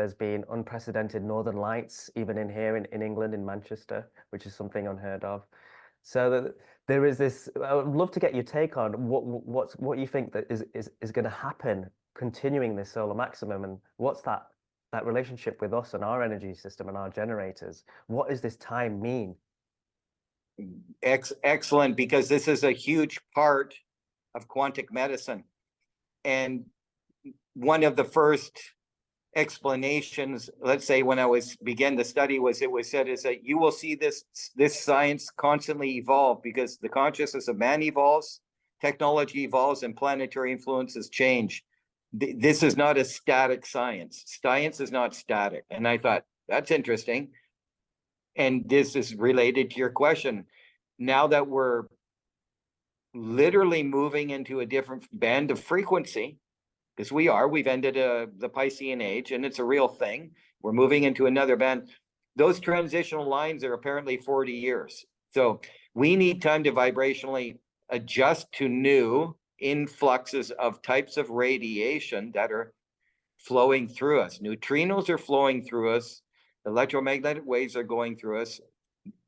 there's been unprecedented northern lights, even in here in England, in Manchester, which is something unheard of. So there is this. I would love to get your take on what you think that is going to happen continuing this solar maximum, and what's that relationship with us and our energy system and our generators. What does this time mean? Excellent, because this is a huge part of quantic medicine. And one of the first explanations, let's say when I began the study, it was said is that you will see this science constantly evolve, because the consciousness of man evolves, technology evolves, and planetary influences change. This is not a static science. Science is not static. And I thought, that's interesting. And this is related to your question. Now that we're literally moving into a different band of frequency, because we've ended the Piscean age, and it's a real thing. We're moving into another band. Those transitional lines are apparently 40 years. So we need time to vibrationally adjust to new influxes of types of radiation that are flowing through us. Neutrinos are flowing through us. Electromagnetic waves are going through us.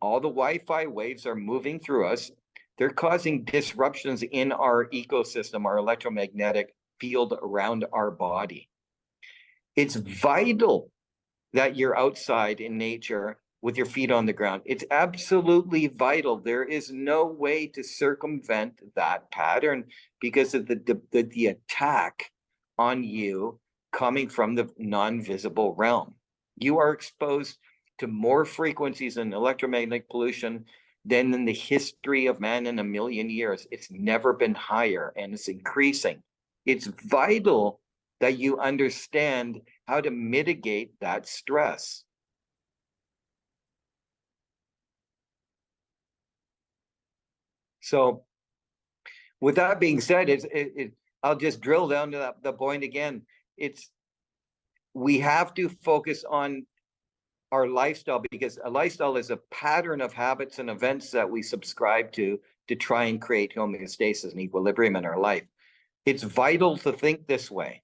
All the Wi-Fi waves are moving through us. They're causing disruptions in our ecosystem, our electromagnetic field around our body. It's vital that you're outside in nature with your feet on the ground. It's absolutely vital. There is no way to circumvent that pattern because of the attack on you coming from the non-visible realm. You are exposed to more frequencies in electromagnetic pollution than in the history of man in 1,000,000 years. It's never been higher, and it's increasing. It's vital that you understand how to mitigate that stress. So with that being said, I'll just drill down to the point again. We have to focus on our lifestyle, because a lifestyle is a pattern of habits and events that we subscribe to try and create homeostasis and equilibrium in our life. It's vital to think this way.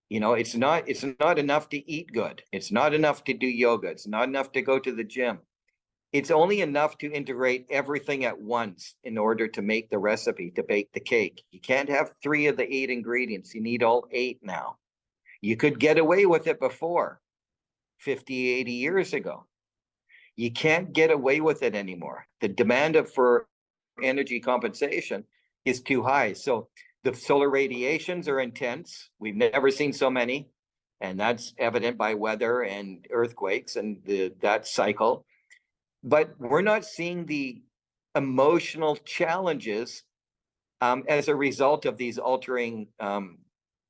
You know, it's not enough to eat good. It's not enough to do yoga. It's not enough to go to the gym. It's only enough to integrate everything at once in order to make the recipe, to bake the cake. You can't have 3 of the 8 ingredients. You need all 8 now. You could get away with it before, 50, 80 years ago. You can't get away with it anymore. The demand for energy compensation is too high. So the solar radiations are intense. We've never seen so many, and that's evident by weather and earthquakes and that cycle. But we're not seeing the emotional challenges as a result of these altering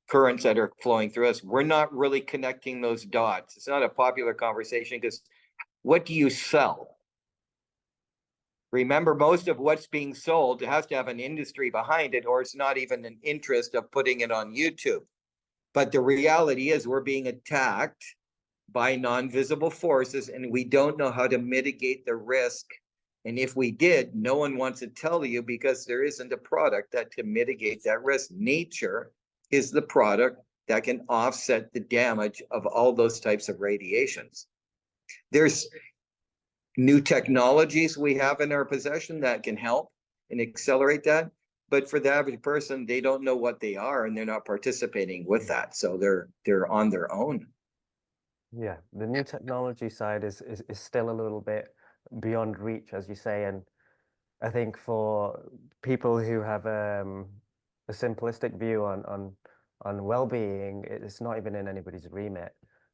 currents that are flowing through us. We're not really connecting those dots. It's not a popular conversation, because what do you sell? Remember, most of what's being sold has to have an industry behind it, or it's not even an interest of putting it on YouTube. But the reality is we're being attacked by non-visible forces, and we don't know how to mitigate the risk. And if we did, no one wants to tell you, because there isn't a product that can mitigate that risk. Nature is the product that can offset the damage of all those types of radiations. There's new technologies we have in our possession that can help and accelerate that. But for the average person, they don't know what they are, and they're not participating with that. So they're on their own. Yeah, the new technology side is still a little bit beyond reach, as you say. And I think for people who have a simplistic view on well-being, it's not even in anybody's remit.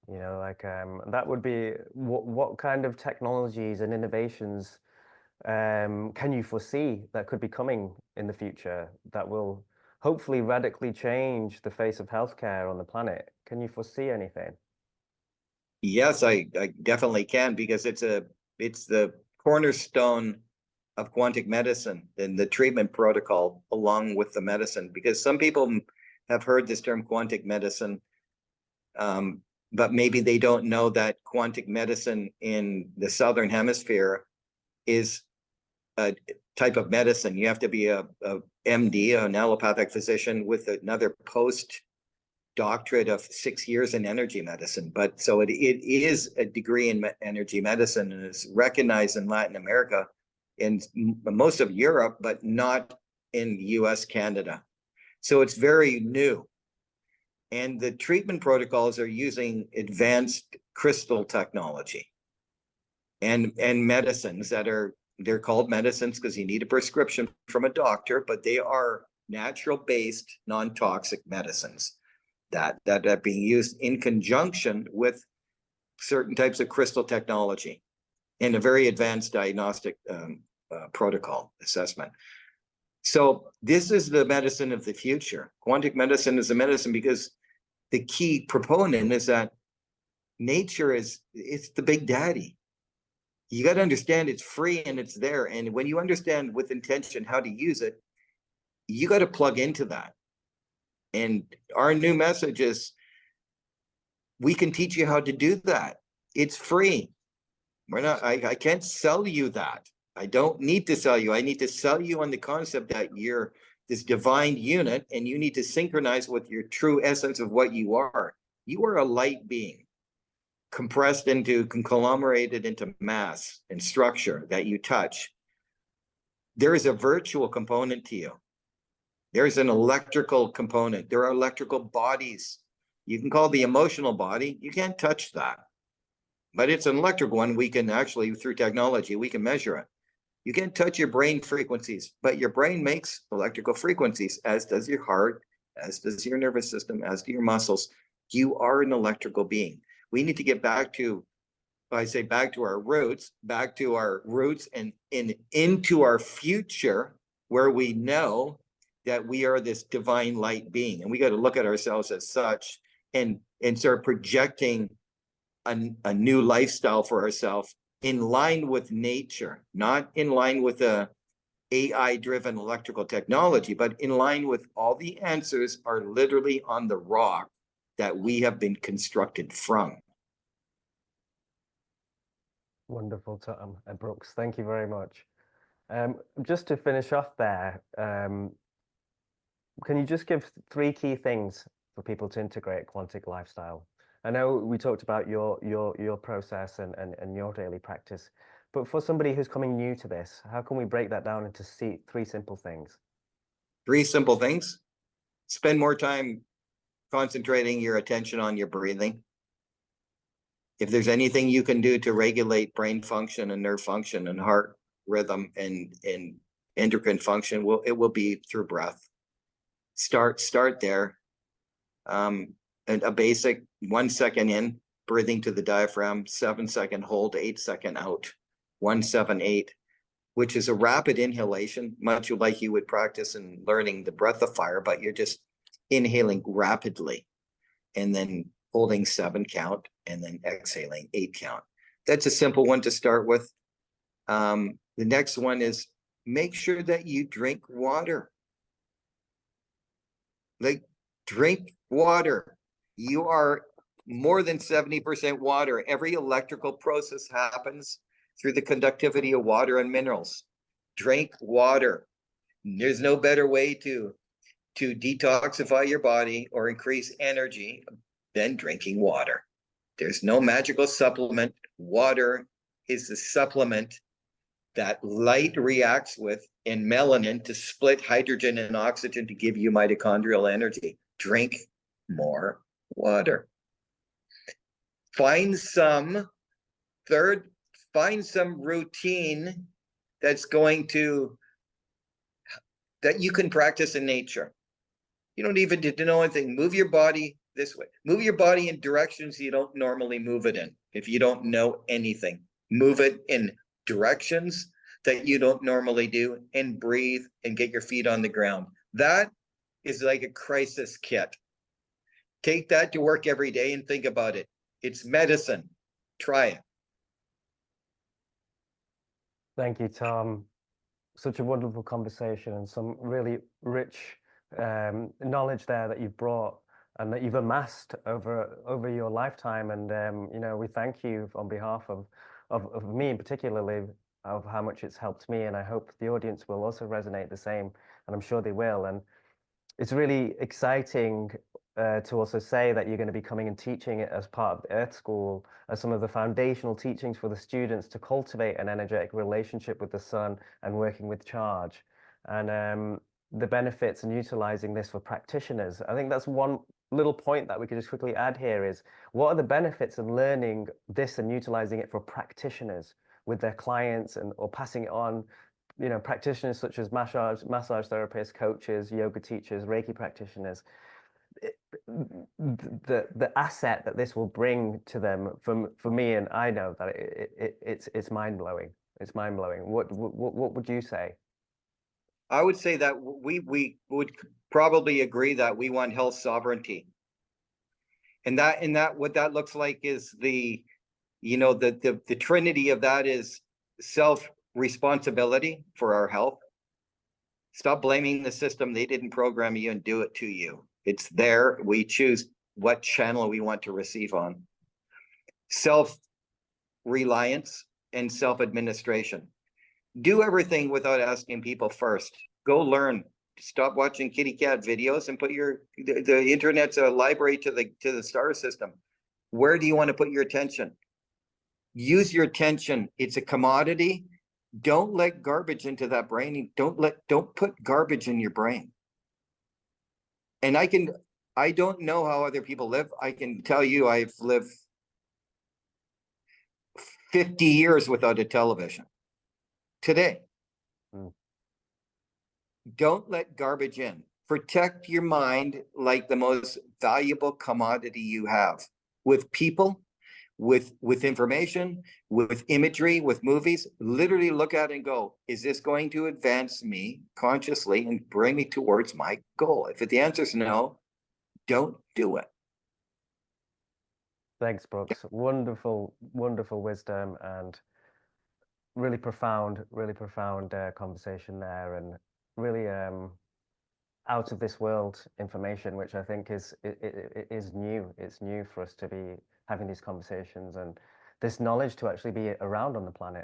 You know, like that would be what kind of technologies and innovations can you foresee that could be coming in the future that will hopefully radically change the face of healthcare on the planet? Can you foresee anything? Yes, I definitely can, because it's the cornerstone of quantic medicine and the treatment protocol along with the medicine. Because some people have heard this term quantic medicine, but maybe they don't know that quantic medicine in the Southern Hemisphere is a type of medicine. You have to be a MD, an allopathic physician, with another doctorate of 6 years in energy medicine, but so it is a degree in energy medicine, and is recognized in Latin America, in most of Europe, but not in US, Canada. So it's very new. And the treatment protocols are using advanced crystal technology and medicines that are, they're called medicines because you need a prescription from a doctor, but they are natural based, non-toxic medicines that are being used in conjunction with certain types of crystal technology and a very advanced diagnostic protocol assessment. So this is the medicine of the future. Quantic medicine is a medicine because the key proponent is that nature it's the big daddy. You got to understand it's free and it's there. And when you understand with intention how to use it, you got to plug into that. And our new message is, we can teach you how to do that. It's free. We're not, I can't sell you that. I don't need to sell you. I need to sell you on the concept that you're this divine unit and you need to synchronize with your true essence of what you are. You are a light being, compressed into, conglomerated into mass and structure that you touch. There is a virtual component to you. There's an electrical component. There are electrical bodies. You can call the emotional body. You can't touch that, but it's an electrical one. We can actually, through technology, we can measure it. You can't touch your brain frequencies, but your brain makes electrical frequencies, as does your heart, as does your nervous system, as do your muscles. You are an electrical being. We need to get back to, I say back to our roots and into our future, where we know that we are this divine light being. And we got to look at ourselves as such and start projecting a new lifestyle for ourselves in line with nature, not in line with the AI-driven electrical technology, but in line with all the answers are literally on the rock that we have been constructed from. Wonderful, Tom and Brooks. Thank you very much. Just to finish off there, can you just give 3 key things for people to integrate Quantic lifestyle? I know we talked about your process and your daily practice, but for somebody who's coming new to this, how can we break that down into 3 simple things? 3 simple things. Spend more time concentrating your attention on your breathing. If there's anything you can do to regulate brain function and nerve function and heart rhythm and endocrine function, it will be through breath. Start there. And a basic 1 second in, breathing to the diaphragm, 7 second hold, 8 second out, 1, 7, 8, which is a rapid inhalation, much like you would practice in learning the breath of fire, but you're just inhaling rapidly and then holding 7 count and then exhaling 8 count. That's a simple one to start with. The next one is make sure that you drink water. Like, drink water. You are more than 70% water. Every electrical process happens through the conductivity of water and minerals. Drink water. There's no better way to detoxify your body or increase energy than drinking water. There's no magical supplement. Water is the supplement that light reacts with in melanin to split hydrogen and oxygen to give you mitochondrial energy. Drink more water. Find some routine that's going to, that you can practice in nature. You don't even need to know anything. Move your body this way. Move your body in directions you don't normally move it in. If you don't know anything, move it in directions that you don't normally do, and breathe and get your feet on the ground. That is like a crisis kit. Take that to work every day and think about it. It's medicine. Try it. Thank you, Tom. Such a wonderful conversation and some really rich knowledge there that you've brought and that you've amassed over your lifetime. And we thank you on behalf of me, particularly, of how much it's helped me. And I hope the audience will also resonate the same, and I'm sure they will. And it's really exciting to also say that you're going to be coming and teaching it as part of the Earth School, as some of the foundational teachings for the students to cultivate an energetic relationship with the sun and working with charge. And the benefits and utilizing this for practitioners. I think that's one little point that we could just quickly add here is, what are the benefits of learning this and utilizing it for practitioners with their clients and or passing it on? You know, practitioners such as massage therapists, coaches, yoga teachers, Reiki practitioners. The asset that this will bring to them for me, and I know that it's mind-blowing. It's mind-blowing. What would you say? I would say that we would probably agree that we want health sovereignty. And that what that looks like is the trinity of that is self-responsibility for our health. Stop blaming the system. They didn't program you and do it to you. It's there. We choose what channel we want to receive on. Self-reliance and self-administration. Do everything without asking people first. Go learn. Stop watching kitty cat videos and put the internet's a library to the star system. Where do you want to put your attention? Use your attention. It's a commodity. Don't let garbage into that brain. Don't put garbage in your brain. And I don't know how other people live. I can tell you I've lived 50 years without a television. Today. Don't let garbage in. Protect your mind like the most valuable commodity you have, with people, with information, with imagery, with movies. Literally look at it and go, is this going to advance me consciously and bring me towards my goal? If the answer is no, don't do it. Thanks, Brooks. Wonderful, wonderful wisdom and really profound conversation there, and really out of this world information, which I think is new. It's new for us to be having these conversations and this knowledge to actually be around on the planet.